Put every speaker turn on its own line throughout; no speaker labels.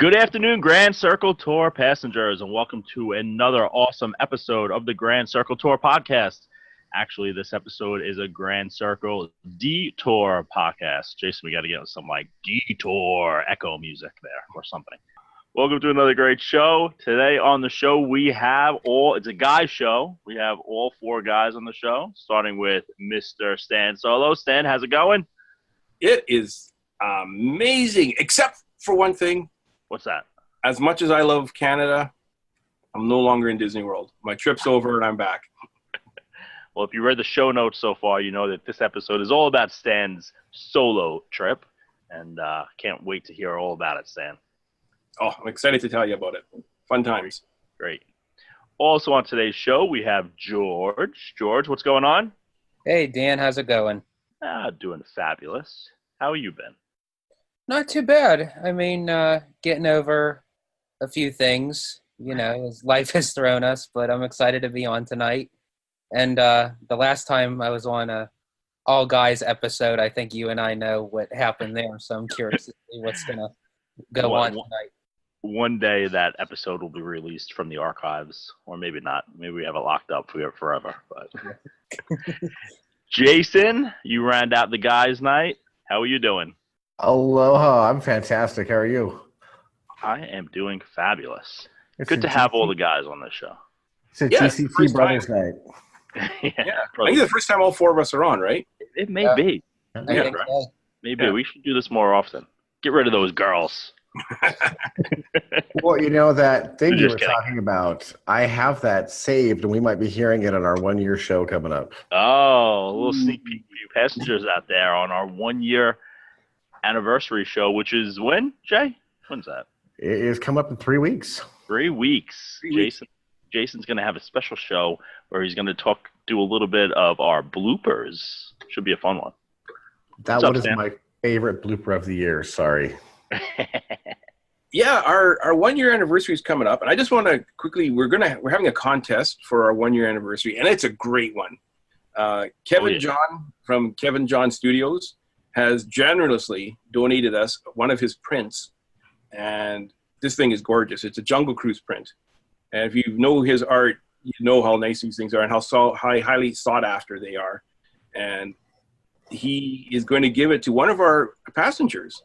Good afternoon, Grand Circle Tour passengers, and welcome to another awesome episode of the Grand Circle Tour podcast. Actually, this episode is a Grand Circle Detour podcast. Jason, we got to get some Detour echo music there or something. Welcome to another great show. Today on the show, it's a guy show. We have all four guys on the show, starting with Mr. Stan Solo. Stan, how's it going?
It is amazing, except for one thing.
What's that?
As much as I love Canada, I'm no longer in Disney World. My trip's over and I'm back.
Well, if you read the show notes so far, you know that this episode is all about Stan's solo trip, and can't wait to hear all about it, Stan.
Oh, I'm excited to tell you about it. Fun times.
Great. Also on today's show, we have George. George, what's going on?
Hey, Dan, how's it going?
Doing fabulous. How have you been?
Not too bad. I mean, getting over a few things, as life has thrown us, but I'm excited to be on tonight. And the last time I was on a All Guys episode, I think you and I know what happened there, so I'm curious to see what's going to go on tonight.
One day that episode will be released from the archives, or maybe not. Maybe we have it locked up forever. But Jason, you round out the guys' night. How are you doing?
Aloha, I'm fantastic. How are you?
I am doing fabulous. Good to have all the guys on this show.
It's a GCC Brothers night.
Yeah. I think the first time all four of us are on, right?
It may be.
Yeah, right? So.
Maybe. We should do this more often. Get rid of those girls.
Well, that thing you were talking about, I have that saved, and we might be hearing it on our 1-year show coming up.
Oh, a little sneak peek for you passengers out there on our 1-year anniversary show, which is when, Jay? When's that?
It is coming up in 3 weeks.
3 weeks. Jason's going to have a special show where he's going to do a little bit of our bloopers. Should be a fun one.
That one is my favorite blooper of the year. Sorry.
Yeah, our 1-year anniversary is coming up, and I just want to quickly, we're having a contest for our 1-year anniversary, and it's a great one. Kevin John from Kevin John Studios has generously donated us one of his prints, and this thing is gorgeous. It's a Jungle Cruise print, and if you know his art, you know how nice these things are and how highly sought after they are. And he is going to give it to one of our passengers,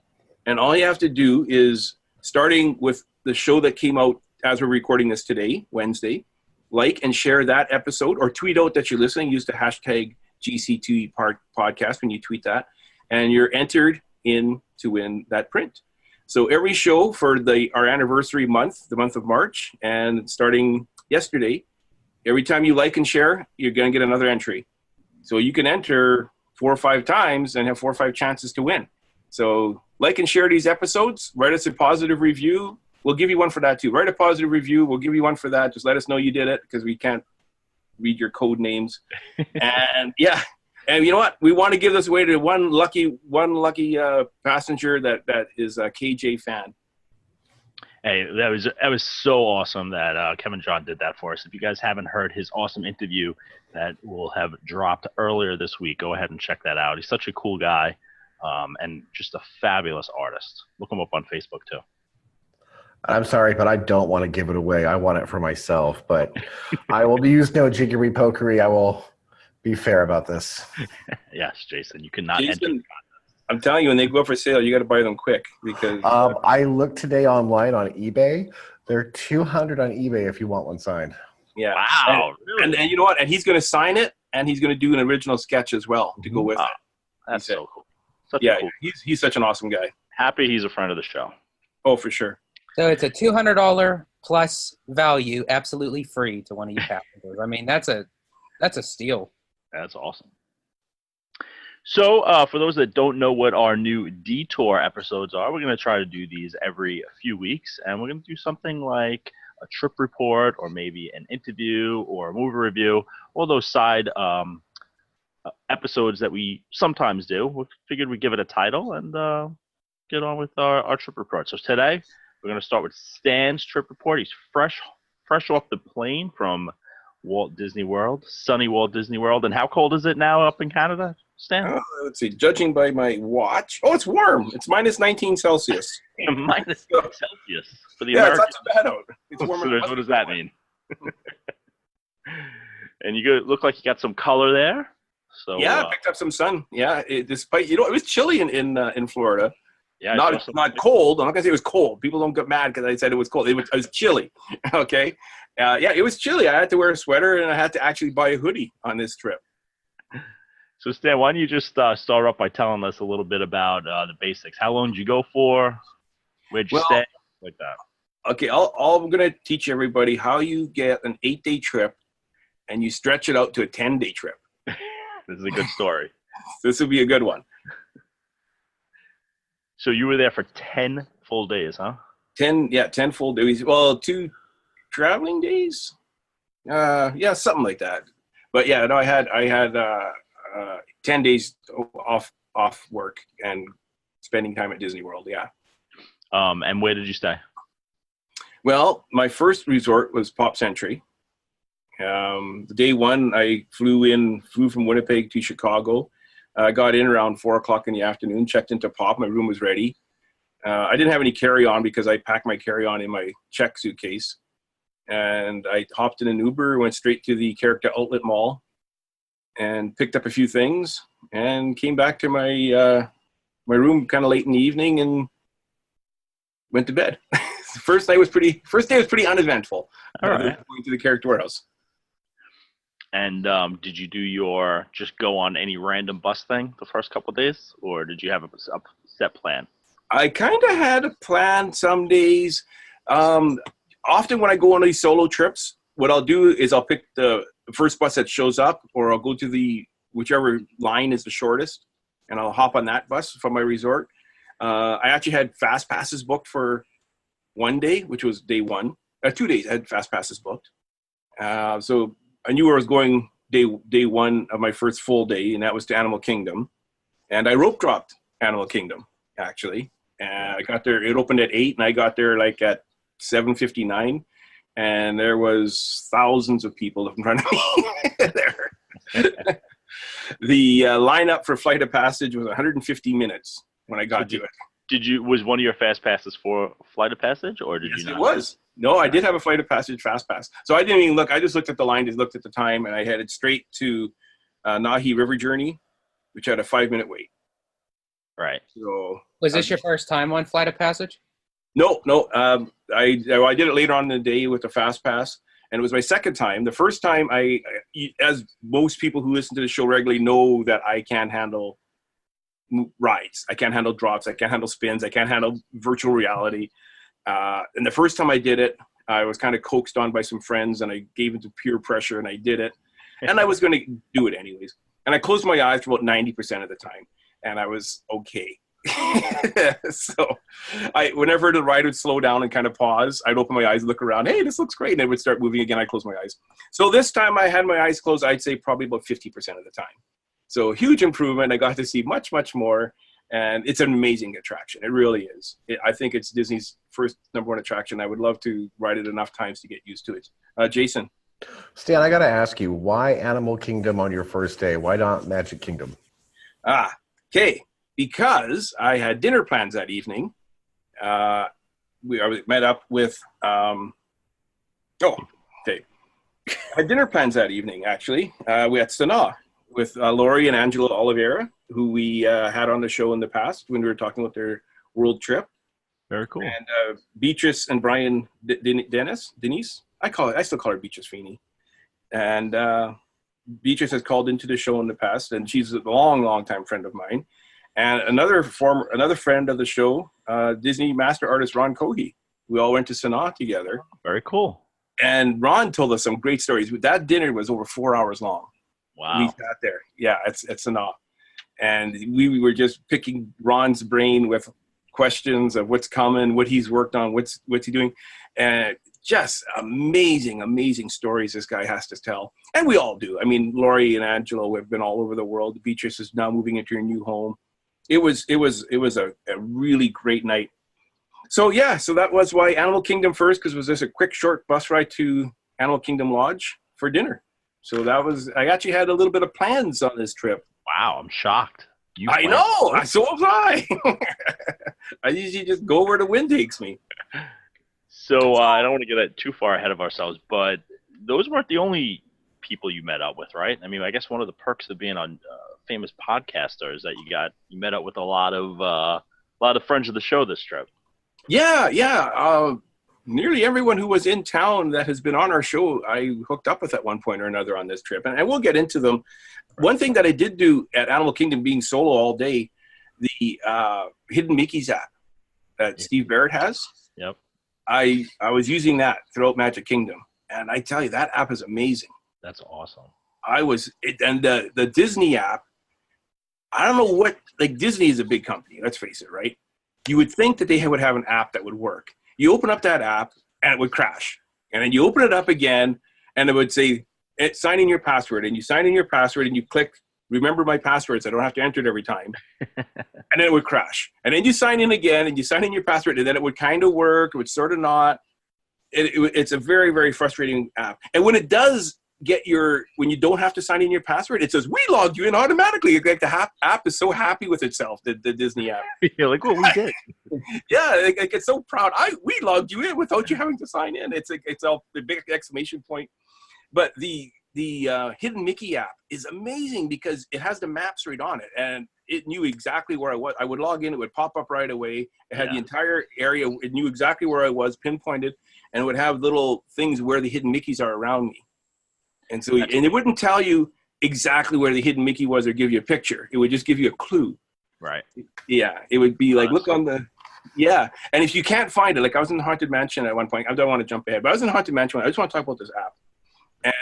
and all you have to do is, starting with the show that came out as we're recording this today, Wednesday, like and share that episode, or tweet out that you're listening. Use the hashtag GC2 podcast when you tweet that, and you're entered in to win that print. So every show for our anniversary month, the month of March, and starting yesterday, every time you like and share, you're going to get another entry. So you can enter 4 or 5 times and have 4 or 5 chances to win. So like and share these episodes. Write us a positive review. We'll give you one for that too. Write a positive review. We'll give you one for that. Just let us know you did it, because we can't read your code names. And yeah. And you know what? We want to give this away to one lucky passenger that is a KJ fan.
Hey, that was so awesome that Kevin John did that for us. If you guys haven't heard his awesome interview that will have dropped earlier this week, go ahead and check that out. He's such a cool guy, and just a fabulous artist. Look him up on Facebook too.
I'm sorry, but I don't want to give it away. I want it for myself, but I will use no jiggery pokery. I will be fair about this.
Yes, Jason, you cannot enter the contest.
I'm telling you, when they go up for sale, you got to buy them quick, because
I looked today online on eBay. They're $200 on eBay if you want one signed.
Yeah.
Wow.
And you know what? And he's going to sign it, and he's going to do an original sketch as well to go with it.
That's so cool.
He's such an awesome guy.
Happy he's a friend of the show.
Oh, for sure.
So it's a $200 plus value, absolutely free to one of you passengers. I mean, that's a steal.
That's awesome. So for those that don't know what our new Detour episodes are, we're going to try to do these every few weeks, and we're going to do something like a trip report, or maybe an interview or a movie review, all those side episodes that we sometimes do. We figured we'd give it a title and get on with our trip report. So today we're going to start with Stan's trip report. He's fresh off the plane from Walt Disney World, sunny Walt Disney World. And how cold is it now up in Canada, Stan?
Let's see. Judging by my watch, it's warm. It's minus 19 Celsius.
Minus Celsius for the
Yeah,
American.
it's not too bad out. It's warm.
So what does that mean? And look like you got some color there. So
yeah, I picked up some sun. Yeah, despite it was chilly in Florida.
Yeah,
not cold. I'm not gonna say it was cold. People don't get mad because I said it was cold. It was chilly. Okay. Yeah, it was chilly. I had to wear a sweater and I had to actually buy a hoodie on this trip.
So Stan, why don't you just start off by telling us a little bit about the basics? How long did you go for? Where'd you stay? Like that.
Okay, I'm gonna teach everybody how you get an 8-day trip and you stretch it out to a 10-day trip.
This is a good story.
This will be a good one.
So you were there for 10 full days, huh?
10 full days. Well, 2 traveling days. Yeah, something like that. But yeah, no, I had 10 days off work and spending time at Disney World. Yeah.
And where did you stay?
Well, my first resort was Pop Century. Day one, I flew from Winnipeg to Chicago. I got in around 4:00 in the afternoon, checked into Pop. My room was ready. I didn't have any carry-on because I packed my carry-on in my check suitcase. And I hopped in an Uber, went straight to the Character Outlet Mall and picked up a few things and came back to my room kind of late in the evening and went to bed. First day was pretty uneventful.
All right.
Going to the Character Warehouse.
And did you just go on any random bus thing the first couple of days, or did you have a set plan?
I kind of had a plan some days. Often when I go on these solo trips, what I'll do is I'll pick the first bus that shows up, or I'll go to whichever line is the shortest, and I'll hop on that bus from my resort. I actually had fast passes booked for one day, which was day one. 2 days I had fast passes booked. So I knew where I was going day one of my first full day, and that was to Animal Kingdom. And I rope dropped Animal Kingdom, actually. And I got there, it opened at 8, and I got there like at 7:59. And there was thousands of people in front of me there. The lineup for Flight of Passage was 150 minutes when I got to it.
Was one of your fast passes for Flight of Passage, or did you not?
It was. No, I did have a Flight of Passage fast pass. So I didn't even look. I just looked at the line, just looked at the time, and I headed straight to Nahi River Journey, which had a 5-minute wait.
Right.
So
was this your first time on Flight of Passage?
No. I did it later on in the day with the fast pass, and it was my second time. The first time, as most people who listen to the show regularly know, that I can't handle rides. I can't handle drops. I can't handle spins. I can't handle virtual reality. And the first time I did it, I was kind of coaxed on by some friends, and I gave into peer pressure, and I did it. And I was going to do it anyways. And I closed my eyes for about 90% of the time, and I was okay. So whenever the ride would slow down and kind of pause, I'd open my eyes, look around, hey, this looks great, and it would start moving again. I close my eyes. So this time I had my eyes closed, I'd say probably about 50% of the time. So huge improvement. I got to see much, much more. And it's an amazing attraction. It really is. I think it's Disney's first #1 attraction. I would love to ride it enough times to get used to it. Jason.
Stan, I got to ask you, why Animal Kingdom on your first day? Why not Magic Kingdom?
Okay. Because I had dinner plans that evening. I met up with, I had dinner plans that evening, actually. We had Sanaa with Lori and Angela Oliveira, who we had on the show in the past when we were talking about their world trip.
Very cool.
And Beatrice and Brian Denise. I still call her Beatrice Feeney. And Beatrice has called into the show in the past, and she's a long time friend of mine. And another friend of the show, Disney master artist Ron Cohey. We all went to Sanaa together.
Very cool.
And Ron told us some great stories. That dinner was over 4 hours long.
Wow.
We sat there. Yeah, it's Sanaa. And we were just picking Ron's brain with questions of what's coming, what he's worked on, what's he doing. And just amazing stories this guy has to tell. And we all do. I mean, Lori and Angela have been all over the world. Beatrice is now moving into her new home. It was a really great night. So that was why Animal Kingdom first, because it was just a quick short bus ride to Animal Kingdom Lodge for dinner. So I actually had a little bit of plans on this trip.
Wow, I'm shocked.
I know. So was I. I usually just go where the wind takes me.
So I don't want to get too far ahead of ourselves, but those weren't the only people you met up with, right? I mean, I guess one of the perks of being on famous podcaster is that you met up with a lot of friends of the show this trip.
Yeah. Nearly everyone who was in town that has been on our show, I hooked up with at one point or another on this trip, and I will get into them. One thing that I did do at Animal Kingdom, being solo all day, the Hidden Mickey's app that Steve Barrett has.
Yep.
I was using that throughout Magic Kingdom, and I tell you, that app is amazing.
That's awesome.
And the Disney app, I don't know what, like, Disney is a big company, let's face it, right? You would think that they would have an app that would work. You open up that app, and it would crash. And then you open it up again, and it would say, sign in your password. And you sign in your password, and you click, remember my password, so I don't have to enter it every time. And then it would crash. And then you sign in again, and you sign in your password, and then it would kind of work. It would sort of not. It's a very, very frustrating app. And when it does when you don't have to sign in your password, it says, we logged you in automatically. Like the app is so happy with itself, the Disney app.
You're like, well, we did.
Yeah, like it's so proud. We logged you in without you having to sign in. It's all the big exclamation point. But the Hidden Mickey app is amazing because it has the maps right on it, and it knew exactly where I was. I would log in, it would pop up right away. It had the entire area. It knew exactly where I was, pinpointed, and it would have little things where the Hidden Mickeys are around me. And so, and it wouldn't tell you exactly where the Hidden Mickey was or give you a picture. It would just give you a clue.
Right.
Yeah. It would be like, look on the, And if you can't find it, like I was in the Haunted Mansion at one point. I don't want to jump ahead, but I was in the Haunted Mansion. I just want to talk about this app.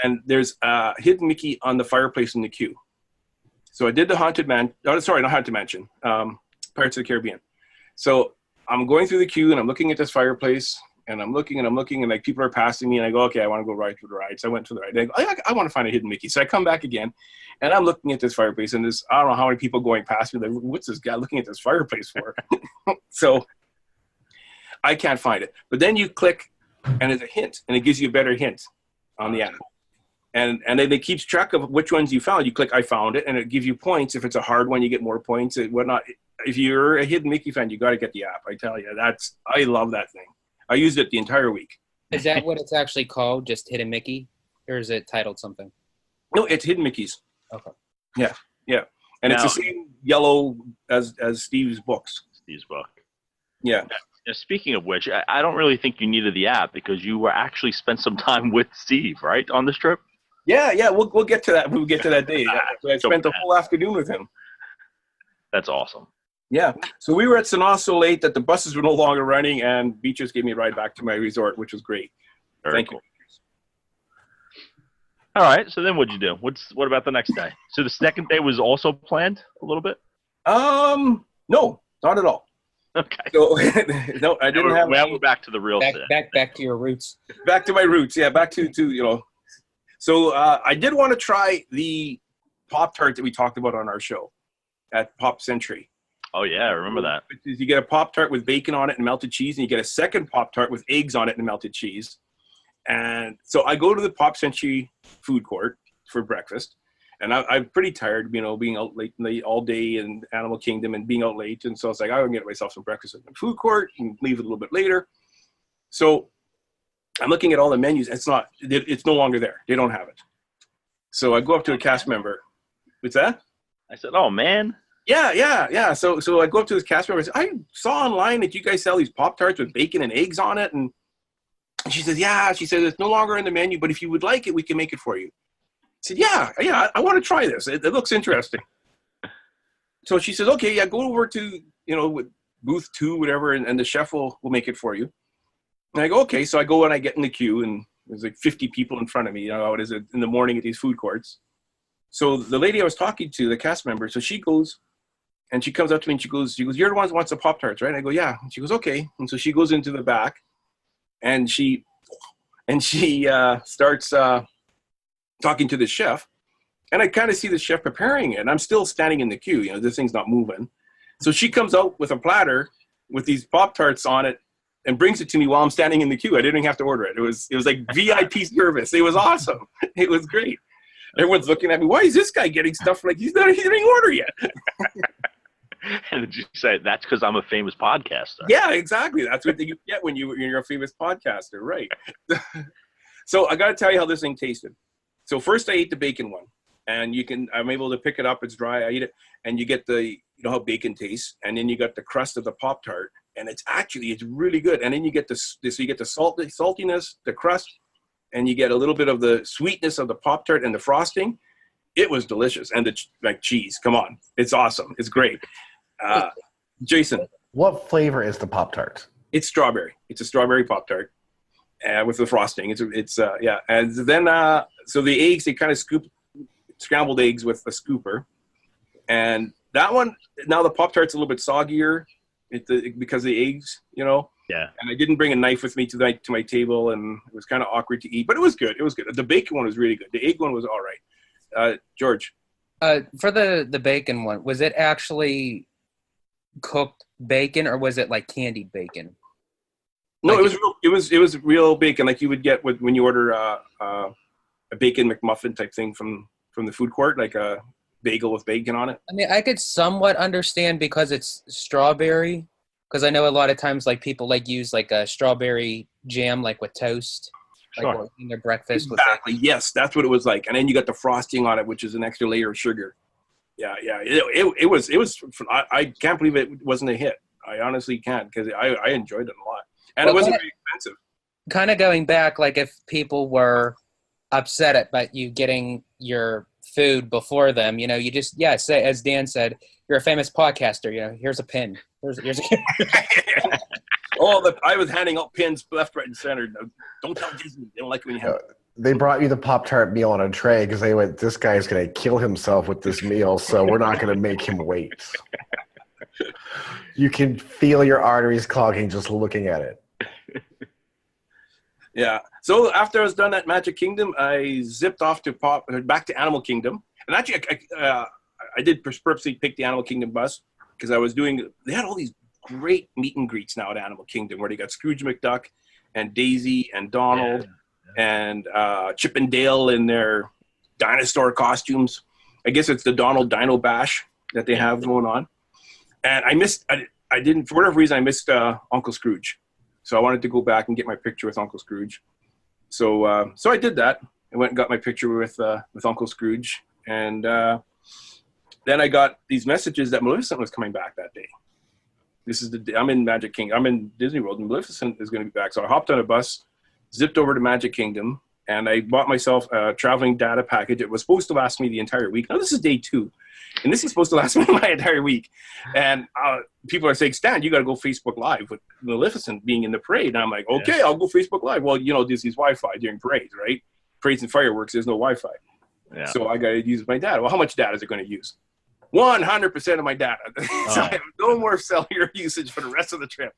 And there's a Hidden Mickey on the fireplace in the queue. So I did the Haunted Mansion. Oh, sorry, not Haunted Mansion. Pirates of the Caribbean. So I'm going through the queue and I'm looking at this fireplace. And I'm looking, and like people are passing me, and I go, okay, I want to go right to the ride. So I went to the ride. And I go, I want to find a Hidden Mickey. So I come back again, and I'm looking at this fireplace, and there's, I don't know how many people going past me. Like, what's this guy looking at this fireplace for? So I can't find it. But then you click, and it's a hint, and it gives you a better hint on the app. And then it keeps track of which ones you found. You click, I found it, and it gives you points. If it's a hard one, you get more points and whatnot. If you're a Hidden Mickey fan, you got to get the app. I tell you, I love that thing. I used it the entire week.
Is that what it's actually called, just Hidden Mickey? Or is it titled something?
No, it's Hidden Mickey's.
Okay.
Yeah. And it's the same yellow as Steve's books.
Steve's book.
Yeah.
Now, speaking of which, I don't really think you needed the app because you were actually spent some time with Steve, right, on this trip?
Yeah. We'll get to that when we get to that day. So I spent the whole afternoon with him.
That's awesome.
Yeah. So we were at Sanaa so late that the buses were no longer running, and Beaches gave me a ride back to my resort, which was great. Thank you.
All right. So then what'd you do? What about the next day? So the second day was also planned a little bit?
No, not at all.
Okay.
So, no, I didn't have.
We're back to the real thing.
Back to your roots.
Back to my roots. Yeah. Back to So I did want to try the Pop Tart that we talked about on our show at Pop Century.
Oh, yeah, I remember that.
You get a Pop-Tart with bacon on it and melted cheese, and you get a second Pop-Tart with eggs on it and melted cheese. And so I go to the Pop Century food court for breakfast, and I'm pretty tired, being out late all day in Animal Kingdom and being out late. And so I was like, I'm going to get myself some breakfast in the food court and leave it a little bit later. So I'm looking at all the menus. It's no longer there. They don't have it. So I go up to a cast member. What's that?
I said, oh, man.
Yeah. So I go up to this cast member and I saw online that you guys sell these Pop-Tarts with bacon and eggs on it. And she says, yeah. She says, it's no longer in the menu, but if you would like it, we can make it for you. I said, yeah, I want to try this. It looks interesting. So she says, okay, go over to, with booth 2, whatever, and the chef will make it for you. And I go, okay. So I go and I get in the queue, and there's like 50 people in front of me. You know how it is in the morning at these food courts. So the lady I was talking to, the cast member, so she goes, and she comes up to me and she goes, you're the one who wants the Pop-Tarts, right? And I go, yeah. And she goes, okay. And so she goes into the back, and she starts talking to the chef. And I kind of see the chef preparing it. And I'm still standing in the queue. This thing's not moving. So she comes out with a platter with these Pop-Tarts on it and brings it to me while I'm standing in the queue. I didn't even have to order it. It was like VIP service. It was awesome. It was great. Everyone's looking at me. Why is this guy getting stuff like he didn't order yet?
And did you say that's because I'm a famous podcaster?
Yeah, exactly. That's what you get when you're a famous podcaster, right? So I got to tell you how this thing tasted. So first I ate the bacon one, and I'm able to pick it up. It's dry. I eat it, and you get you know how bacon tastes, and then you got the crust of the Pop-Tart, and it's really good. And then you get you get the saltiness, the crust, and you get a little bit of the sweetness of the Pop-Tart and the frosting. It was delicious, and the cheese. Come on, it's awesome. It's great. Jason,
what flavor is the Pop-Tart?
It's strawberry. It's a strawberry Pop-Tart. With the frosting, it's yeah, and then so the eggs, they kind of scrambled eggs with a scooper, and that one, now the Pop-Tart's a little bit soggier because of the eggs, you know.
Yeah.
And I didn't bring a knife with me to my table, and it was kind of awkward to eat, but it was good. It was good. The bacon one was really good. The egg one was all right. George,
for the bacon one, was it actually cooked bacon or was it like candied bacon?
no,
Like
it was real bacon, like you would get when you order a bacon McMuffin type thing from the food court, like a bagel with bacon on it.
I mean, I could somewhat understand because it's strawberry. Because I know a lot of times, like people use like a strawberry jam, like with toast, like
Sure.
in their breakfast.
Exactly. Yes, that's what it was like. And then you got the frosting on it, which is an extra layer of sugar. Yeah. It was. I can't believe it wasn't a hit. I honestly can't, because I enjoyed it a lot, and it wasn't very expensive.
Kind of going back, like if people were upset about you getting your food before them, you know, you just say, as Dan said, you're a famous podcaster. You know, here's a pin. Here's a
I was handing out pins left, right, and center. Don't tell Disney. They don't like when you have.
They brought you the Pop-Tart meal on a tray because they went, this guy's going to kill himself with this meal, so we're not going to make him wait. You can feel your arteries clogging just looking at it.
Yeah. So after I was done at Magic Kingdom, I zipped off back to Animal Kingdom. And actually, I did purposely pick the Animal Kingdom bus because they had all these great meet and greets now at Animal Kingdom, where they got Scrooge McDuck and Daisy and Donald and Chip and Dale in their dinosaur costumes. I guess it's the Donald Dino Bash that they have going on. And I didn't, for whatever reason, I missed Uncle Scrooge. So I wanted to go back and get my picture with Uncle Scrooge. So I did that. I went and got my picture with Uncle Scrooge. And then I got these messages that Maleficent was coming back that day. I'm in Magic Kingdom. I'm in Disney World, and Maleficent is going to be back. So I hopped on a bus, zipped over to Magic Kingdom, and I bought myself a traveling data package. It was supposed to last me the entire week. Now, this is day 2, and this is supposed to last me my entire week. And people are saying, Stan, you got to go Facebook Live with Maleficent being in the parade. And I'm like, okay, I'll go Facebook Live. Well, you know, Disney's Wi-Fi during parades, right? Parades and fireworks, there's no Wi-Fi. Yeah. So I got to use my data. Well, how much data is it going to use? 100% of my data. So I have no more cellular usage for the rest of the trip.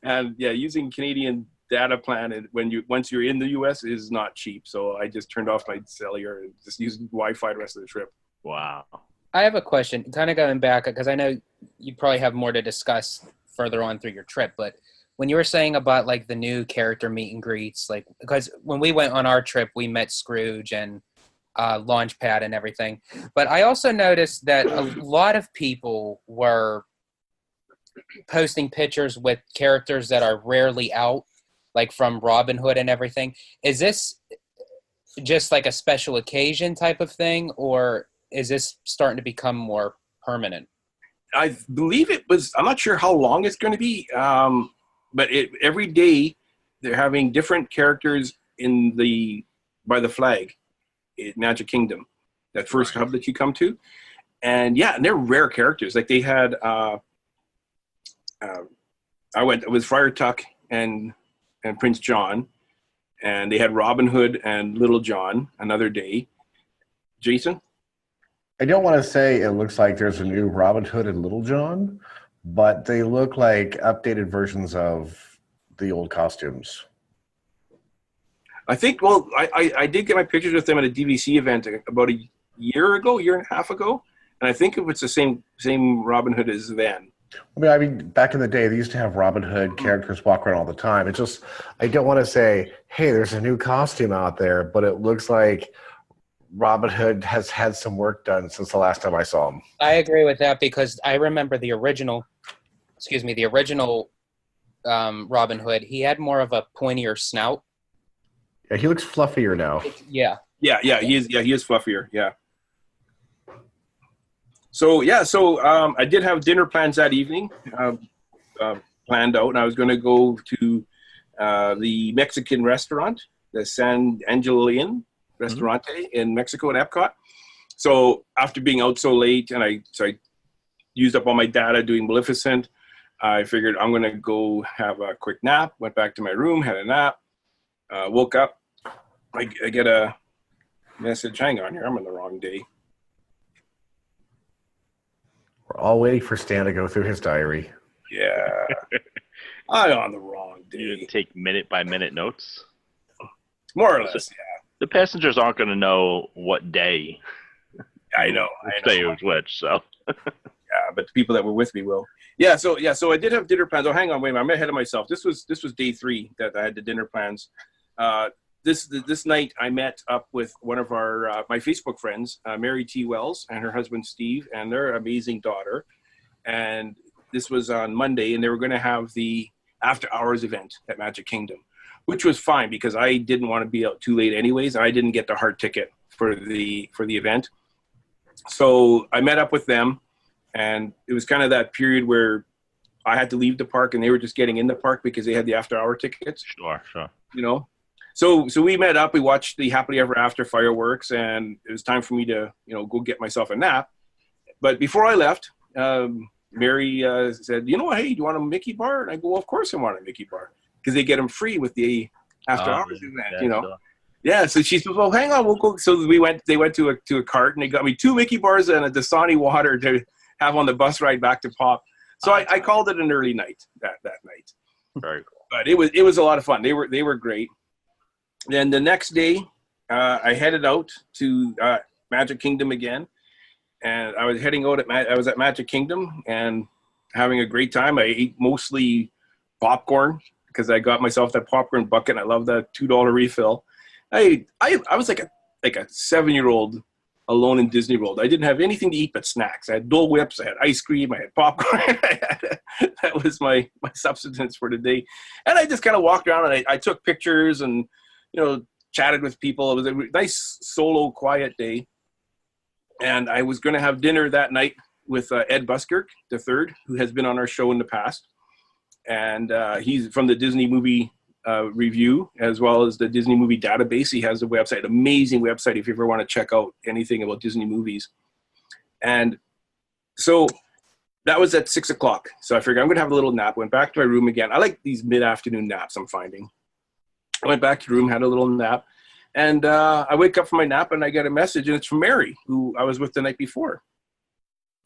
And yeah, using Canadian data plan, and once you're in the US, is not cheap. So I just turned off my cellular and just used Wi-Fi the rest of the trip.
Wow.
I have a question, kind of going back, because I know you probably have more to discuss further on through your trip, but when you were saying about like the new character meet and greets, like, because when we went on our trip, we met Scrooge and Launchpad and everything. But I also noticed that a lot of people were posting pictures with characters that are rarely out, like from Robin Hood and everything. Is this just like a special occasion type of thing, or is this starting to become more permanent?
I believe it was. I'm not sure how long it's going to be, but every day they're having different characters by the flag in Magic Kingdom, that first hub that you come to. And yeah, and they're rare characters. Like they had, I went with Friar Tuck and Prince John, and they had Robin Hood and Little John another day. Jason?
I don't want to say it looks like there's a new Robin Hood and Little John, but they look like updated versions of the old costumes.
I think, well, I did get my pictures with them at a DVC event about a year and a half ago, and I think it was the same Robin Hood as then.
I mean, back in the day, they used to have Robin Hood characters walk around all the time. It's just, I don't want to say, hey, there's a new costume out there, but it looks like Robin Hood has had some work done since the last time I saw him.
I agree with that because I remember the original Robin Hood. He had more of a pointier snout.
Yeah, he looks fluffier now.
Yeah.
Yeah, he is fluffier. Yeah. So I did have dinner plans that evening, planned out, and I was going to go to the Mexican restaurant, the San Angelian Restaurante in Mexico at Epcot. So after being out so late, and I used up all my data doing Maleficent, I figured I'm going to go have a quick nap. Went back to my room, had a nap, woke up. I get a message. Hang on here, I'm on the wrong day.
We're all waiting for Stan to go through his diary.
Yeah. I'm on the wrong day.
You didn't take minute-by-minute notes?
More or less, yeah.
The passengers aren't going to know what day.
I know.
Say it was which, so.
Yeah, but the people that were with me will. Yeah, so I did have dinner plans. Oh, hang on, wait a minute. I'm ahead of myself. This was day 3 that I had the dinner plans. This night I met up with one of my Facebook friends, Mary T. Wells, and her husband Steve, and their amazing daughter. And this was on Monday, and they were going to have the after hours event at Magic Kingdom, which was fine because I didn't want to be out too late anyways. I didn't get the hard ticket for the event. So I met up with them, and it was kind of that period where I had to leave the park and they were just getting in the park because they had the after hour tickets.
Sure.
You know? So we met up, we watched the Happily Ever After fireworks, and it was time for me to, go get myself a nap. But before I left, Mary said, hey, do you want a Mickey bar? And I go, well, of course I want a Mickey bar. Because they get them free with the after hours event,
Sure.
Yeah, so she said, well, hang on, we'll go. So they went to a cart, and they got me 2 Mickey bars and a Dasani water to have on the bus ride back to Pop. So I called it an early night that night.
Very cool.
But it was a lot of fun. They were great. Then the next day, I headed out to Magic Kingdom again, and I was heading out I was at Magic Kingdom and having a great time. I ate mostly popcorn because I got myself that popcorn bucket. And I love that $2 refill. I was like a 7-year-old alone in Disney World. I didn't have anything to eat but snacks. I had Dole Whips, I had ice cream, I had popcorn. That was my substance for the day. And I just kind of walked around and I took pictures and chatted with people. It was a nice solo quiet day. And I was going to have dinner that night with Ed Buskirk III, who has been on our show in the past. And he's from the Disney Movie Review, as well as the Disney Movie Database. He has a website, amazing website if you ever want to check out anything about Disney movies. And so that was at 6 o'clock. So I figured I'm going to have a little nap. Went back to my room again. I like these mid-afternoon naps I'm finding. I went back to the room, had a little nap. And I wake up from my nap and I get a message, and it's from Mary, who I was with the night before.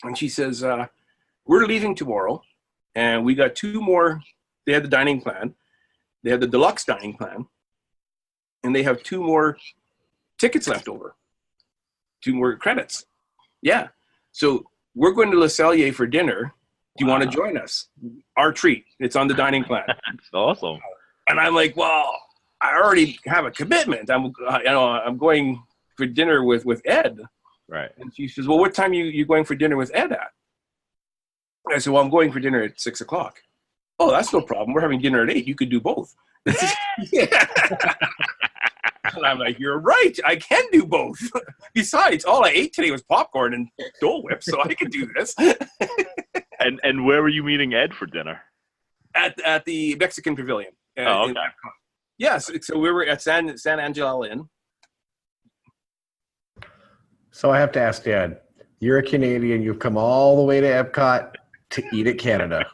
And she says, we're leaving tomorrow. And we got 2 more. They had the dining plan. They had the deluxe dining plan. And they have 2 more tickets left over. 2 more credits. Yeah. So we're going to Le Cellier for dinner. Do you want to join us? Our treat. It's on the dining plan.
That's awesome.
And I'm like, well, I already have a commitment. I'm going for dinner with Ed.
Right.
And she says, well, what time you going for dinner with Ed at? I said, well, I'm going for dinner at 6 o'clock. Oh, that's no problem. We're having dinner at 8. You could do both. Yeah. And I'm like, you're right. I can do both. Besides, all I ate today was popcorn and Dole Whip, so I can do this.
And where were you meeting Ed for dinner?
At the Mexican Pavilion.
Oh, okay.
Yes. So we were at San Angelo Inn. So
I have to ask Dad, you're a Canadian. You've come all the way to Epcot to eat at Canada.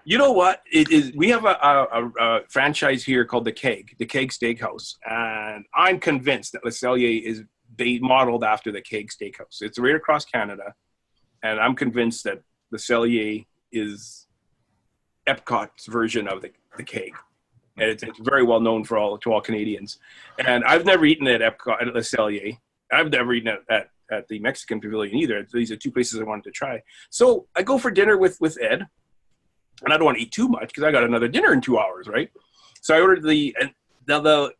You know what? It is. We have a franchise here called the Keg Steakhouse, and I'm convinced that Le Cellier is modeled after the Keg Steakhouse. It's right across Canada, and I'm convinced that Le Cellier is Epcot's version of the Keg, and it's very well known to all Canadians. And I've never eaten at Epcot at Le Cellier. I've never eaten at at the Mexican Pavilion either. These are two places I wanted to try. So I go for dinner with Ed, and I don't want to eat too much because I got another dinner in 2 hours, right? So I ordered the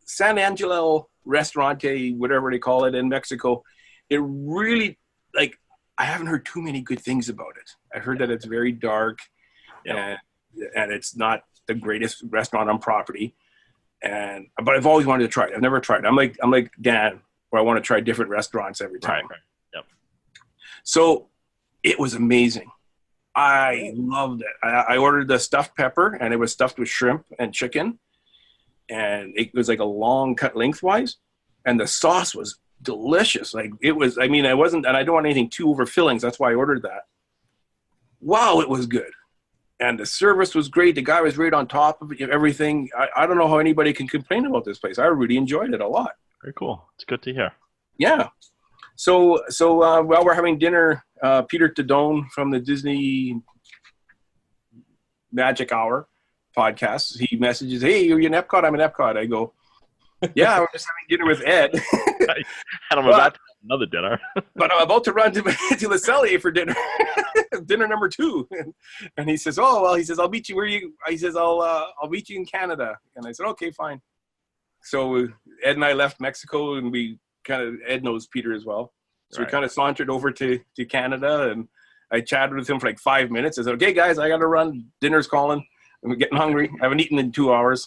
San Angelo Restaurante, whatever they call it in Mexico. It really, like, I haven't heard too many good things about it. I heard that it's very dark, and it's not the greatest restaurant on property. But I've always wanted to try it. I've never tried it. I'm like Dan, where I want to try different restaurants every time.
Right. Yep.
So it was amazing. I loved it. I ordered the stuffed pepper, and it was stuffed with shrimp and chicken, and it was like a long cut lengthwise, and the sauce was delicious. Like it was. I mean, I wasn't, and I don't want anything too overfilling. So that's why I ordered that. Wow, it was good. And the service was great. The guy was right on top of everything. I don't know how anybody can complain about this place. I really enjoyed it a lot.
Very cool. It's good to hear.
Yeah. So while we're having dinner, Peter Tadone from the Disney Magic Hour podcast, he messages, "Hey, are you in Epcot?" "I'm in Epcot." I go, "Yeah, we're just having dinner with Ed."
And I'm about to have another dinner.
But I'm about to run to Le Cellier for dinner, dinner number 2. And he says, "Oh, well," he says, "I'll meet you where you," he says, I'll meet you in Canada." And I said, "Okay, fine." So Ed and I left Mexico, and Ed knows Peter as well. So we kind of sauntered over to Canada, and I chatted with him for like 5 minutes. I said, "Okay, guys, I got to run. Dinner's calling. I'm getting hungry. I haven't eaten in 2 hours."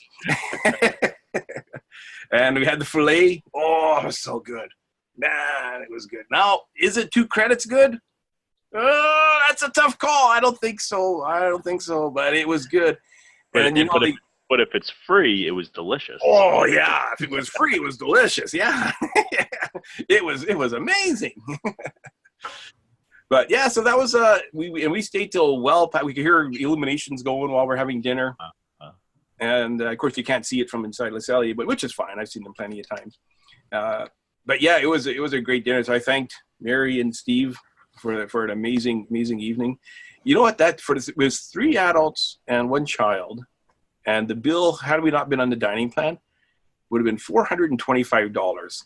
And we had the filet. Oh, it was so good. Man, it was good. Now, is it 2 credits good? That's a tough call. I don't think so. But it was good.
But,
and
but if it's free, it was delicious.
Oh yeah, if it was free, it was delicious. Yeah, it was amazing. But yeah, so that was we stayed till we could hear illuminations going while we're having dinner. And of course, you can't see it from inside Le Cellier, but which is fine. I've seen them plenty of times. But yeah, it was a great dinner. So I thanked Mary and Steve for an amazing evening. You know what? It was 3 adults and 1 child, and the bill, had we not been on the dining plan, would have been $425.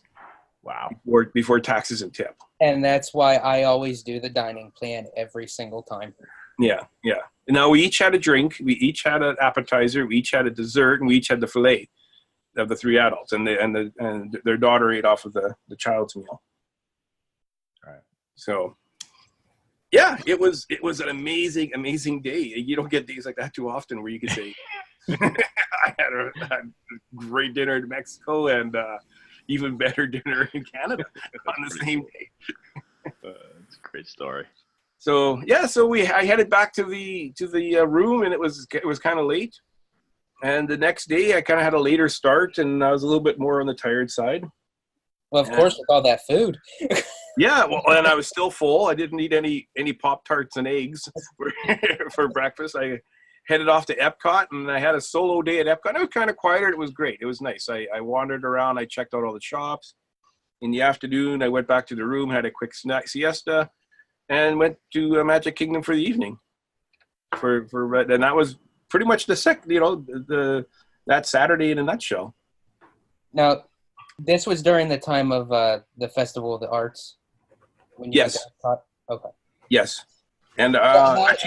Wow!
Before taxes and tip.
And that's why I always do the dining plan every single time.
Yeah. Now we each had a drink, we each had an appetizer, we each had a dessert, and we each had the filet of the 3 adults, and their daughter ate off of the child's meal.
All right.
So, yeah, it was an amazing day. You don't get days like that too often where you can say, I had a great dinner in Mexico and even better dinner in Canada on the same day.
It's a great story.
So yeah, I headed back to the room, and it was kind of late. And the next day, I kind of had a later start, and I was a little bit more on the tired side.
Well, of course, with all that food.
Yeah, well, and I was still full. I didn't eat any Pop Tarts and eggs for breakfast. I headed off to Epcot, and I had a solo day at Epcot. It was kind of quieter. It was great. It was nice. I wandered around. I checked out all the shops. In the afternoon, I went back to the room, had a quick siesta, and went to Magic Kingdom for the evening. And that was pretty much that Saturday in a nutshell.
Now, this was during the time of the Festival of the Arts. When you
Yes.
Okay.
Yes. And
how was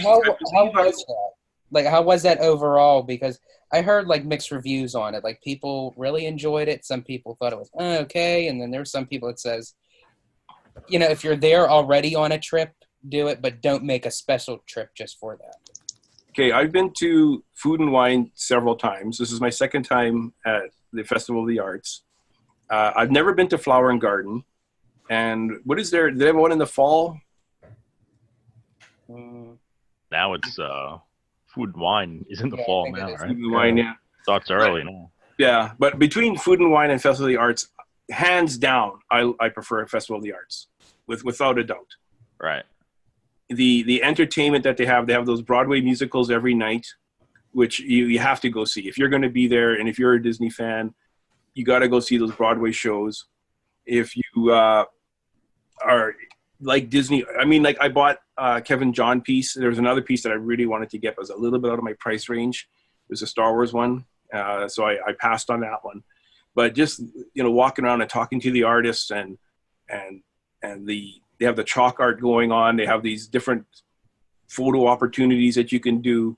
that? Like, how was that overall? Because I heard like mixed reviews on it. Like, people really enjoyed it. Some people thought it was okay, and then there's some people that says, if you're there already on a trip, do it, but don't make a special trip just for that.
Okay, I've been to Food and Wine several times. This is my second time at the Festival of the Arts. I've never been to Flower and Garden. And what is there? Do they have one in the fall?
Now it's Food and Wine is in the fall now, right?
Food and Wine, yeah.
Starts early now.
Yeah, but between Food and Wine and Festival of the Arts, hands down, I prefer Festival of the Arts, without a doubt.
Right.
The entertainment that they have those Broadway musicals every night, which you have to go see. If you're going to be there, and if you're a Disney fan, you got to go see those Broadway shows. If you are like Disney, I mean, like I bought Kevin John piece. There was another piece that I really wanted to get, but it was a little bit out of my price range. It was a Star Wars one, so I passed on that one. But just walking around and talking to the artists and and they have the chalk art going on. They have these different photo opportunities that you can do.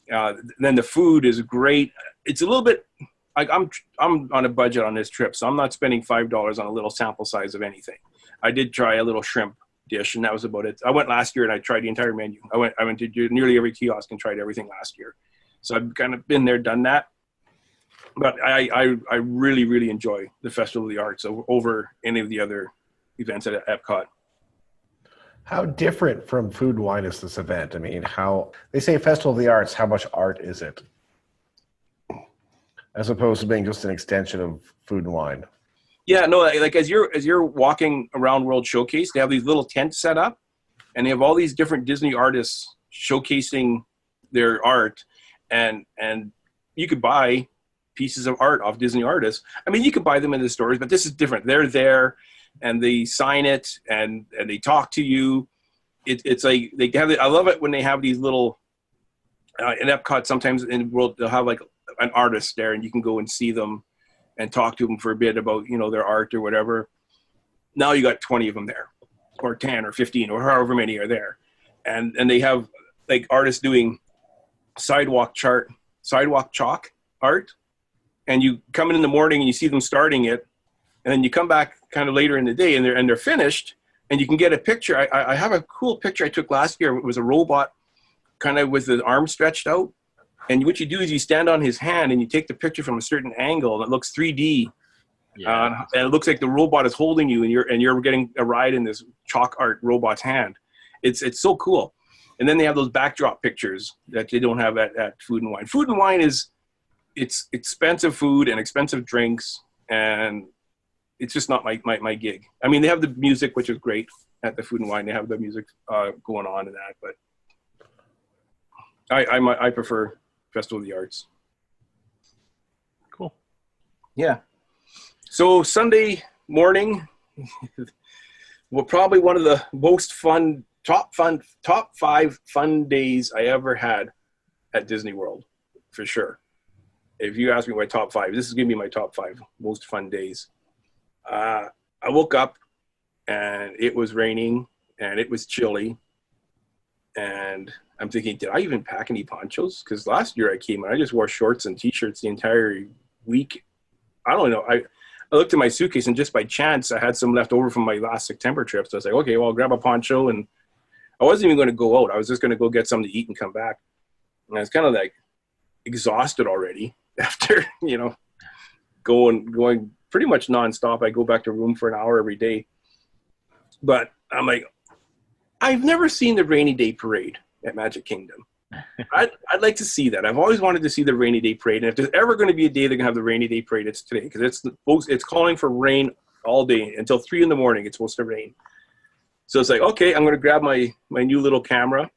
Then the food is great. It's a little bit like I'm on a budget on this trip, so I'm not spending $5 on a little sample size of anything. I did try a little shrimp dish, and that was about it. I went last year and I tried the entire menu. I went to nearly every kiosk and tried everything last year. So I've kind of been there, done that. But I really, really enjoy the Festival of the Arts over any of the other events at Epcot.
How different from Food and Wine is this event? I mean, how they say Festival of the Arts, how much art is it? As opposed to being just an extension of Food and Wine.
Yeah, no, like as you're walking around World Showcase, they have these little tents set up, and they have all these different Disney artists showcasing their art, and you could buy pieces of art off Disney artists. I mean, you could buy them in the stores, but this is different. They're there, and they sign it, and they talk to you. It's like they have. I love it when they have these little. In Epcot, sometimes in World, they'll have like an artist there, and you can go and see them and talk to them for a bit about, their art or whatever. Now you got 20 of them there, or 10 or 15 or however many are there. And they have like artists doing sidewalk chalk art. And you come in the morning and you see them starting it. And then you come back kind of later in the day and they're finished, and you can get a picture. I have a cool picture I took last year. It was a robot kind of with the arm stretched out. And what you do is you stand on his hand and you take the picture from a certain angle, and it looks 3D. Yeah. And it looks like the robot is holding you, and you're getting a ride in this chalk art robot's hand. It's so cool. And then they have those backdrop pictures that they don't have at Food and Wine. Food and Wine it's expensive food and expensive drinks, and it's just not my gig. I mean, they have the music, which is great at the Food and Wine. They have the music going on and that, but I prefer Festival of the Arts.
Cool.
Yeah. So Sunday morning, well, probably one of the most top 5 fun days I ever had at Disney World, for sure. If you ask me my top 5, this is going to be my top 5 most fun days. I woke up and it was raining and it was chilly, and I'm thinking, did I even pack any ponchos? Because last year I came and I just wore shorts and T-shirts the entire week. I don't know. I looked at my suitcase, and just by chance I had some left over from my last September trip. So I was like, okay, well, I'll grab a poncho. And I wasn't even going to go out. I was just going to go get something to eat and come back. And I was kind of like exhausted already after, going pretty much nonstop. I go back to room for an hour every day. But I'm like, I've never seen the Rainy Day Parade at Magic Kingdom. I'd like to see that. I've always wanted to see the Rainy Day Parade, and if there's ever going to be a day they're going to have the Rainy Day Parade, it's today, because it's calling for rain all day until 3 a.m. It's supposed to rain. So it's like, okay, I'm going to grab my new little camera,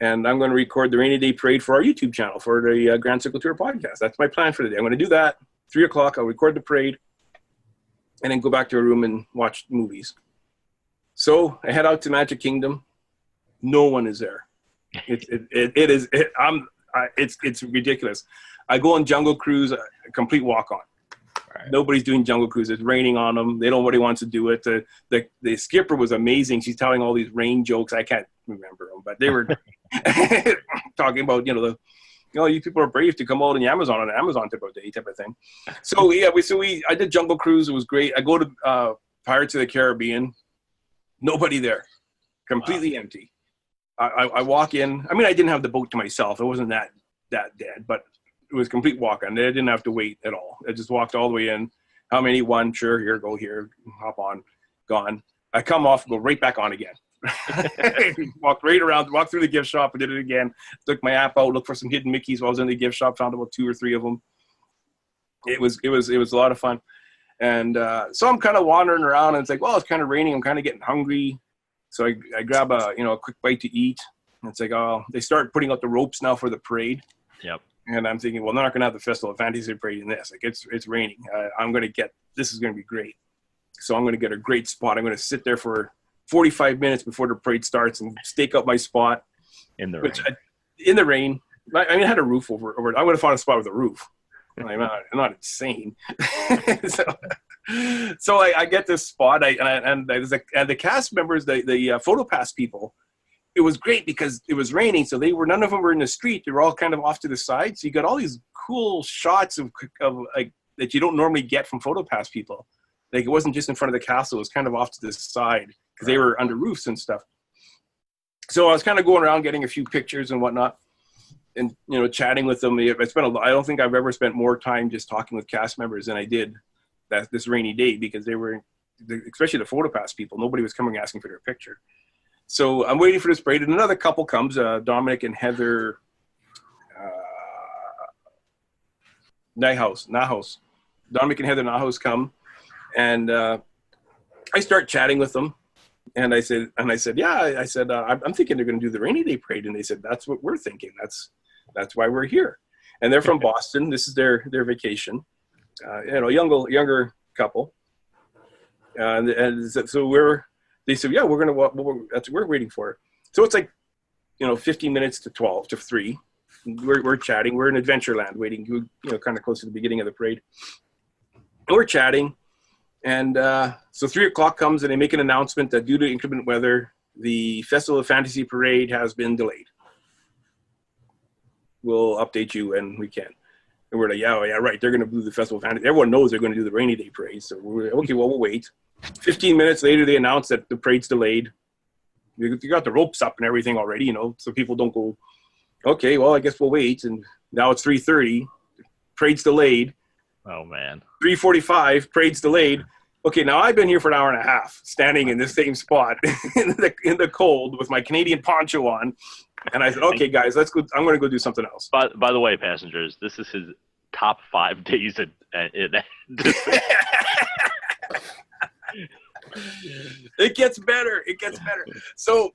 and I'm going to record the Rainy Day Parade for our YouTube channel for the Grand Circle Tour podcast. That's my plan for the day. I'm going to do that 3 o'clock. I'll record the parade, and then go back to a room and watch movies. So I head out to Magic Kingdom. No one is there. It's ridiculous. I go on Jungle Cruise, a complete walk on. Right. Nobody's doing Jungle Cruise. It's raining on them. Nobody wants to do it. The skipper was amazing. She's telling all these rain jokes. I can't remember them, but they were talking about, you people are brave to come out in the Amazon on an Amazon type of thing. So yeah, I did Jungle Cruise. It was great. I go to Pirates of the Caribbean. Nobody there. Completely empty. I walk in. I mean, I didn't have the boat to myself. It wasn't that dead, but it was complete walk-on. I didn't have to wait at all. I just walked all the way in. How many? One. Sure. Here, go here. Hop on. Gone. I come off, go right back on again. Walked right around, walked through the gift shop, and did it again. Took my app out, looked for some hidden Mickeys while I was in the gift shop. Found about 2 or 3 of them. It was a lot of fun. And so I'm kind of wandering around, and it's like, well, it's kind of raining. I'm kind of getting hungry. So I grab a quick bite to eat. And it's like, oh, they start putting out the ropes now for the parade.
Yep.
And I'm thinking, well, they're not going to have the Festival of Fantasy parade in this. Like, it's raining. This is going to be great. So I'm going to get a great spot. I'm going to sit there for 45 minutes before the parade starts and stake out my spot.
In the rain.
In the rain. I had a roof over it. I would have found a spot with a roof. I'm not insane. So I get this spot, and the cast members, the PhotoPass people, it was great because it was raining, so none of them were in the street. They were all kind of off to the side. So you got all these cool shots of like that you don't normally get from PhotoPass people. Like it wasn't just in front of the castle; it was kind of off to the side because they were under roofs and stuff. So I was kind of going around getting a few pictures and whatnot, and chatting with them. I don't think I've ever spent more time just talking with cast members than I did this rainy day, because they were, especially the PhotoPass people, nobody was coming asking for their picture. So I'm waiting for this parade, and another couple comes, Dominic and Heather Nahos. Dominic and Heather Nahos come, and I start chatting with them, and I said, I'm thinking they're going to do the rainy day parade, and they said, that's what we're thinking. That's why we're here. And they're from Boston. This is their vacation. Younger couple, and so they said, yeah, we're waiting for it. So it's like, 15 minutes to 12 to 3. We're chatting. We're in Adventureland waiting, kind of close to the beginning of the parade. And we're chatting, and so 3 o'clock comes, and they make an announcement that due to inclement weather, the Festival of Fantasy parade has been delayed. We'll update you when we can. And we're like, yeah, right. They're going to do the Festival of Fantasy. Everyone knows they're going to do the rainy day parade. So we're okay. Well, we'll wait. 15 minutes later, they announce that the parade's delayed. You got the ropes up and everything already, so people don't go, okay, well, I guess we'll wait. And now it's 3:30. Parade's delayed.
Oh, man.
3:45. Parade's delayed. Okay, now I've been here for an hour and a half, standing in this same spot in the cold with my Canadian poncho on. And I said, okay, guys, let's go. I'm going to go do something else.
By the way, passengers, this is his top 5 days
It gets better. So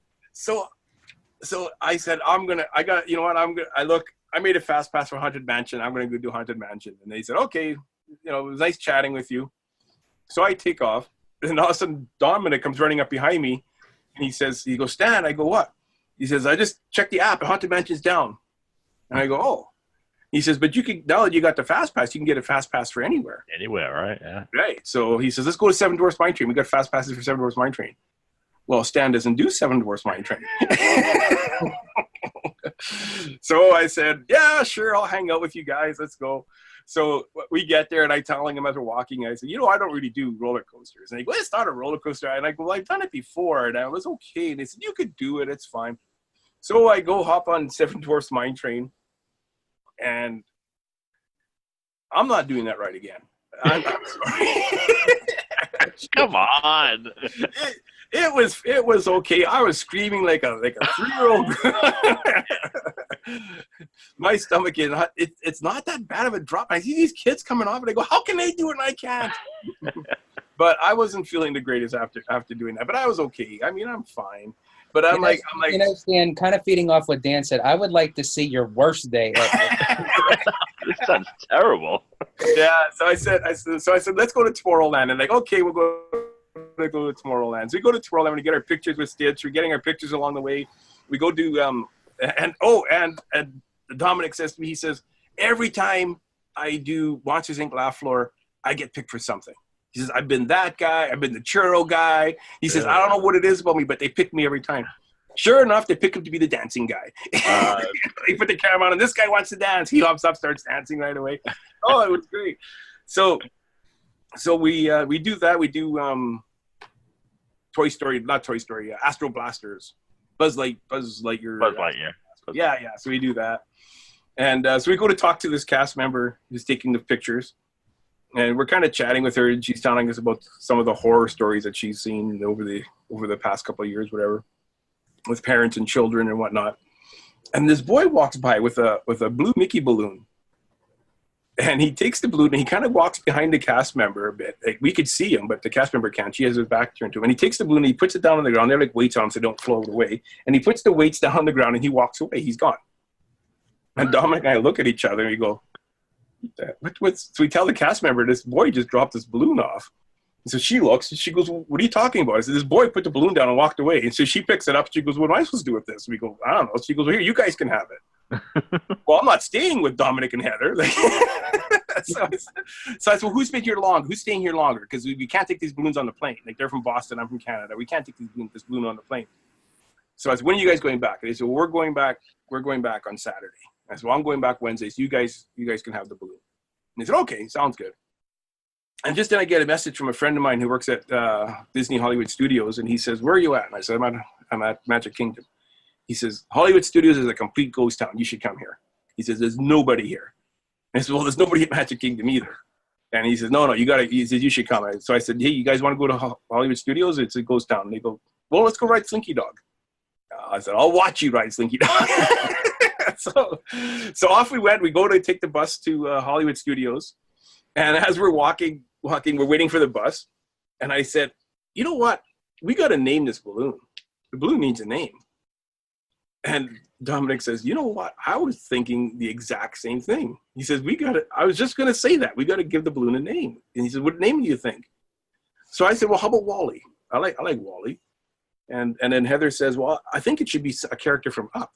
I said, I made a fast pass for Haunted Mansion. I'm going to go do Haunted Mansion. And they said, okay, it was nice chatting with you. So I take off, and all of a sudden Dominic comes running up behind me, and he goes, Stan. I go, what? He says, I just checked the app, and Haunted Mansion's down. And I go, oh. He says, but now that you got the fast pass, you can get a fast pass for anywhere.
Anywhere, right? Yeah.
Right. So he says, let's go to Seven Dwarfs Mine Train. We got fast passes for Seven Dwarfs Mine Train. Well, Stan doesn't do Seven Dwarfs Mine Train. So I said, yeah, sure, I'll hang out with you guys. Let's go. So we get there, and I'm telling him as we're walking, I said, I don't really do roller coasters. And he goes, it's not a roller coaster. And I go, well, I've done it before, and I was okay. And they said, you could do it. It's fine. So I go hop on Seven Dwarfs Mine Train, and I'm not doing that ride again. I'm sorry.
Come on.
It was okay. I was screaming like a 3-year-old. My stomach it's not that bad of a drop. I see these kids coming off, and I go, how can they do it and I can't? But I wasn't feeling the greatest after doing that. But I was okay. I mean, I'm fine. But I'm like,
Stan, kind of feeding off what Dan said, I would like to see your worst day.
This sounds terrible.
Yeah. So I said, let's go to Tomorrowland. And like, okay, we'll go to Tomorrowland. So we go to Tomorrowland and get our pictures with Stitch. We're getting our pictures along the way. We go do and Dominic says to me, he says, every time I do Monsters Inc. Laugh Floor, I get picked for something. He says, I've been that guy. I've been the churro guy. He says, I don't know what it is about me, but they pick me every time. Sure enough, they pick him to be the dancing guy. They put the camera on, and this guy wants to dance. He hops up, starts dancing right away. Oh, it was great. So we do that. We do Astro Blasters, Buzz Lightyear. Yeah. So we do that, and so we go to talk to this cast member who's taking the pictures. And we're kind of chatting with her, and she's telling us about some of the horror stories that she's seen over the past couple of years, whatever, with parents and children and whatnot. And this boy walks by with a blue Mickey balloon, and he takes the balloon and he kind of walks behind the cast member a bit. Like, we could see him, but the cast member can't. She has his back turned to him, and he takes the balloon and he puts it down on the ground. They're like weights on him so they don't float away. And he puts the weights down on the ground and he walks away. He's gone. And Dominic and I look at each other and we go, so we tell the cast member, this boy just dropped this balloon off. And so she looks and she goes, well, what are you talking about? I said, this boy put the balloon down and walked away. And so she picks it up. She goes, what am I supposed to do with this? We go, I don't know. She goes, well, here, you guys can have it. Well, I'm not staying with Dominic and Heather. so I said, well, who's staying here longer? Because we can't take these balloons on the plane. Like, they're from Boston, I'm from Canada. We can't take this balloon on the plane. So I said, when are you guys going back? And they said, well, we're going back on Saturday. I said, well, I'm going back Wednesday, so you guys can have the balloon. And they said, okay, sounds good. And just then I get a message from a friend of mine who works at Disney Hollywood Studios, and he says, where are you at? And I said, I'm at Magic Kingdom. He says, Hollywood Studios is a complete ghost town. You should come here. He says, there's nobody here. And I said, well, there's nobody at Magic Kingdom either. And he says, no, he says, you should come. So I said, hey, you guys want to go to Hollywood Studios? It's a ghost town. And they go, well, let's go ride Slinky Dog. I said, I'll watch you ride Slinky Dog. so off we went. We go to take the bus to Hollywood Studios. And as we're walking, we're waiting for the bus. And I said, you know what? We got to name this balloon. The balloon needs a name. And Dominic says, you know what? I was thinking the exact same thing. He says, I was just going to say that. We got to give the balloon a name. And he said, what name do you think? So I said, well, how about Wally? I like Wally. And then Heather says, well, I think it should be a character from Up.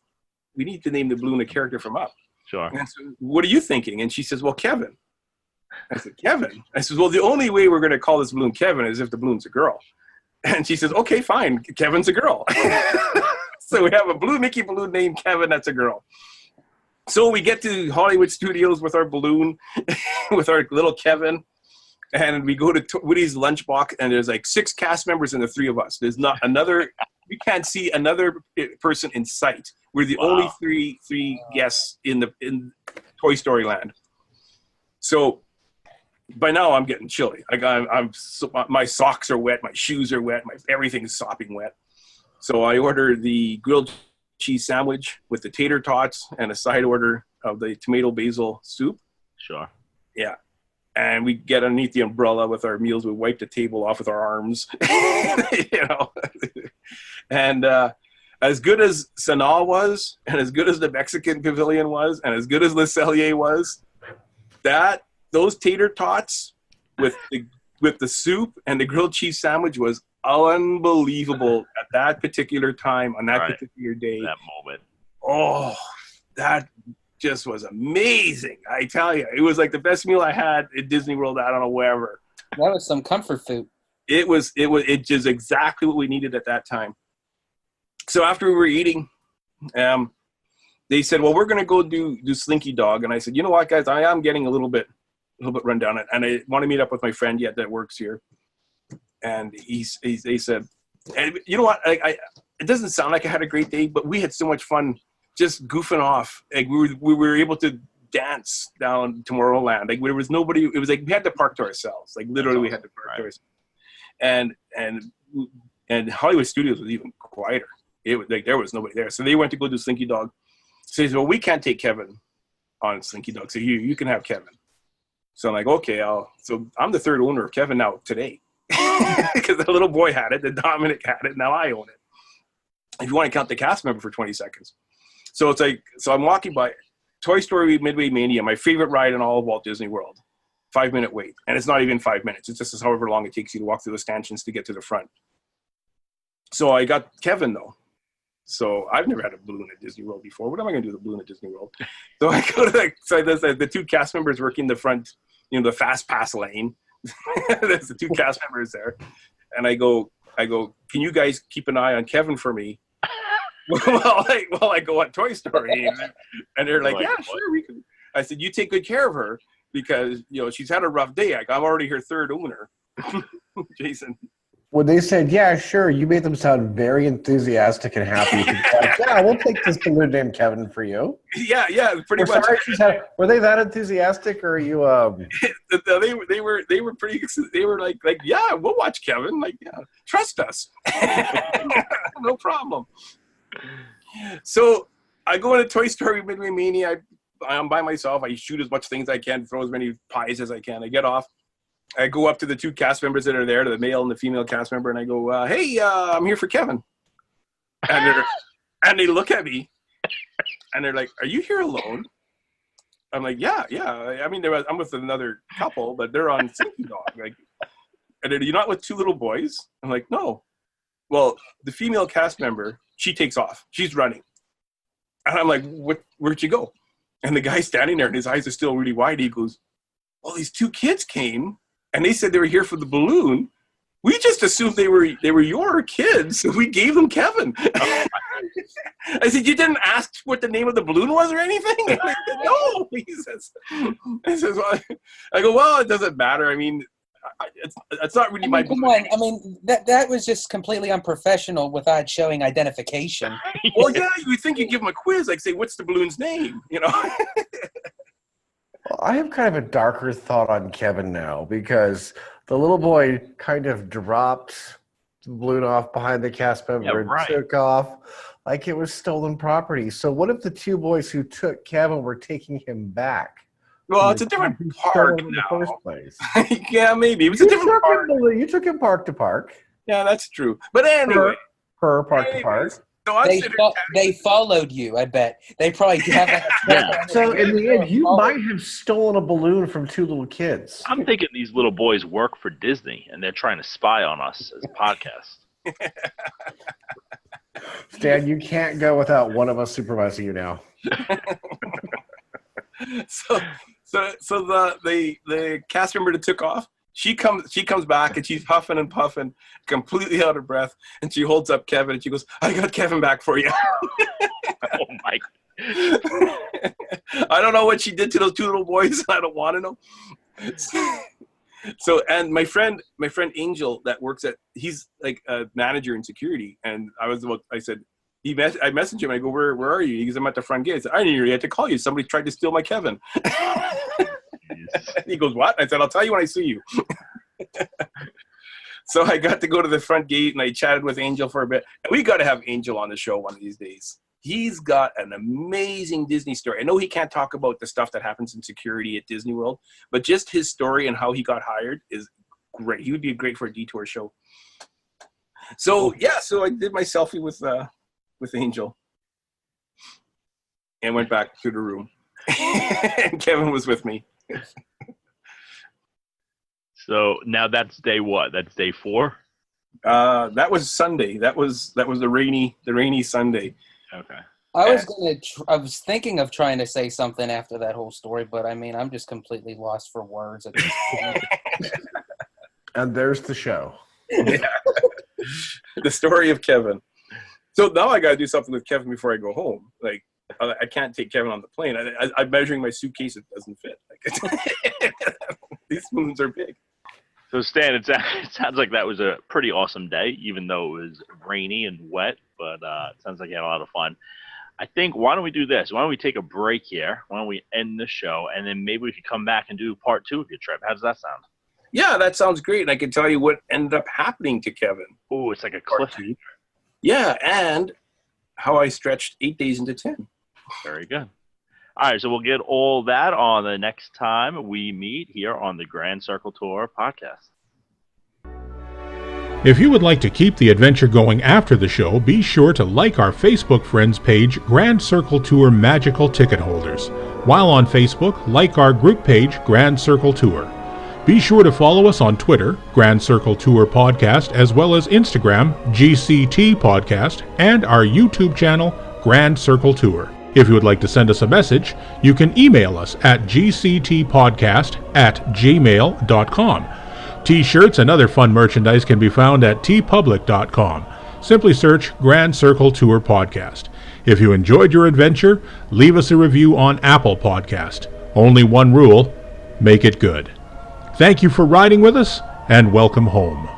We need to name the balloon a character from Up.
Sure.
And I said, what are you thinking? And she says, well, Kevin. I said, Kevin? I said, well, the only way we're going to call this balloon Kevin is if the balloon's a girl. And she says, okay, fine. Kevin's a girl. So we have a blue Mickey balloon named Kevin. That's a girl. So we get to Hollywood Studios with our balloon, with our little Kevin. And we go to Woody's lunchbox, and there's like 6 cast members and the 3 of us. There's not another, we can't see another person in sight. We're the only three guests in Toy Story Land. So by now I'm getting chilly. My socks are wet, my shoes are wet, everything is sopping wet. So I order the grilled cheese sandwich with the tater tots and a side order of the tomato basil soup.
Sure.
Yeah. And we get underneath the umbrella with our meals. We wipe the table off with our arms, And as good as Sanaa was, and as good as the Mexican pavilion was, and as good as Le Cellier was, those tater tots with the soup and the grilled cheese sandwich was unbelievable at that particular time on that particular day.
That moment.
Oh, that just was amazing. I tell you, it was like the best meal I had at Disney World. I don't know, wherever.
That was some comfort food.
It just exactly what we needed at that time. So after we were eating, they said, well, we're going to go do Slinky Dog. And I said, you know what, guys, I am getting a little bit run down. And I want to meet up with my friend that works here. And they said, and you know what, it doesn't sound like I had a great day, but we had so much fun just goofing off. Like we were able to dance down Tomorrowland. Like there was nobody. It was like we had the park to ourselves. Like literally, we had the park to ourselves. And Hollywood Studios was even quieter. It was like there was nobody there. So they went to go do Slinky Dog. So they said, well, we can't take Kevin on Slinky Dog. So you can have Kevin. So I'm like, okay. So I'm the third owner of Kevin now today. Because the little boy had it, the Dominic had it, now I own it. If you want to count the cast member for 20 seconds. So it's like, I'm walking by Toy Story Midway Mania, my favorite ride in all of Walt Disney World. 5-minute wait. And it's not even 5 minutes. It's just however long it takes you to walk through the stanchions to get to the front. So I got Kevin, though. So I've never had a balloon at Disney World before. What am I going to do with a balloon at Disney World? So I go to the 2 cast members working the front, the fast pass lane. There's the 2 cast members there. And I go, can you guys keep an eye on Kevin for me? while I go on Toy Story. And they're like, yeah, sure, we can. I said, you take good care of her because, she's had a rough day. I'm already her third owner. Jason.
When they said, yeah, sure, you made them sound very enthusiastic and happy. Like, yeah, we'll take this balloon named Kevin for you.
Yeah, pretty much.
Sorry, were they that enthusiastic, or are you?
They were pretty. They were like, yeah, we'll watch Kevin. Like, yeah, trust us, no problem. So I go into Toy Story Midway Mania. I'm by myself. I shoot as much things as I can, throw as many pies as I can. I get off. I go up to the 2 cast members that are there, to the male and the female cast member, and I go, hey, I'm here for Kevin. And they look at me, and they're like, are you here alone? I'm like, yeah. I mean, I'm with another couple, but they're on Slinky Dog. Like, and you're not with 2 little boys? I'm like, no. Well, the female cast member, she takes off. She's running. And I'm like, where'd you go? And the guy's standing there, and his eyes are still really wide. He goes, well, these 2 kids came and they said they were here for the balloon. We just assumed they were your kids, so we gave them Kevin. I said, you didn't ask what the name of the balloon was or anything? And I said, no. He says, well, I go, well, it doesn't matter. I mean, it's not really my balloon.
Come on. I mean, that was just completely unprofessional without showing identification.
Well, yeah, you would think you'd give them a quiz, like say, what's the balloon's name? You know?
Well, I have kind of a darker thought on Kevin now because the little boy kind of dropped the balloon off behind the cast member and took off like it was stolen property. So what if the 2 boys who took Kevin were taking him back?
Well, it's a different park now.
In the first place.
Yeah, maybe. It was a different park.
You took him park to park.
Yeah, that's true. But anyway.
Per park to park.
So
they followed you, I bet. They probably have
So in the end, you might have stolen a balloon from 2 little kids.
I'm thinking these little boys work for Disney, and they're trying to spy on us as a podcast.
Stan, you can't go without one of us supervising you now.
So the cast member that took off, she comes back and she's huffing and puffing, completely out of breath, and she holds up Kevin and she goes, I got Kevin back for you.
Oh my.
I don't know what she did to those 2 little boys. I don't want to know. So, and my friend Angel that works he's like a manager in security, and I said, I messaged him and I go, where are you? He goes, I'm at the front gate. I said, I knew you had to call you. Somebody tried to steal my Kevin. He goes, what? I said, I'll tell you when I see you. So I got to go to the front gate and I chatted with Angel for a bit. And we got to have Angel on the show one of these days. He's got an amazing Disney story. I know he can't talk about the stuff that happens in security at Disney World, but just his story and how he got hired is great. He would be great for a Detour show. So yeah, so I did my selfie with Angel and went back to the room. And Kevin was with me.
So now that's day what? That's day 4?
That was Sunday. That was the rainy Sunday.
Okay.
I was thinking of trying to say something after that whole story, but I mean, I'm just completely lost for words at this point.
And there's the show.
Yeah. The story of Kevin. So now I got to do something with Kevin before I go home. Like, I can't take Kevin on the plane. I'm measuring my suitcase. It doesn't fit. These spoons are big.
So Stan, it sounds like that was a pretty awesome day, even though it was rainy and wet. But it sounds like you had a lot of fun. I think, why don't we do this? Why don't we take a break here? Why don't we end the show, and then maybe we could come back and do part 2 of your trip. How does that sound?
Yeah, that sounds great. And I can tell you what ended up happening to Kevin.
Oh, it's like a cliffhanger.
Yeah, and how I stretched 8 days into 10.
Very good. All right, so we'll get all that on the next time we meet here on the Grand Circle Tour podcast.
If you would like to keep the adventure going after the show, be sure to like our Facebook friends page, Grand Circle Tour Magical Ticket Holders. While on Facebook, like our group page, Grand Circle Tour. Be sure to follow us on Twitter, Grand Circle Tour Podcast, as well as Instagram, GCT Podcast, and our YouTube channel, Grand Circle Tour. If you would like to send us a message, you can email us at gctpodcast@gmail.com. T-shirts and other fun merchandise can be found at tpublic.com. Simply search Grand Circle Tour Podcast. If you enjoyed your adventure, leave us a review on Apple Podcast. Only one rule, make it good. Thank you for riding with us, and welcome home.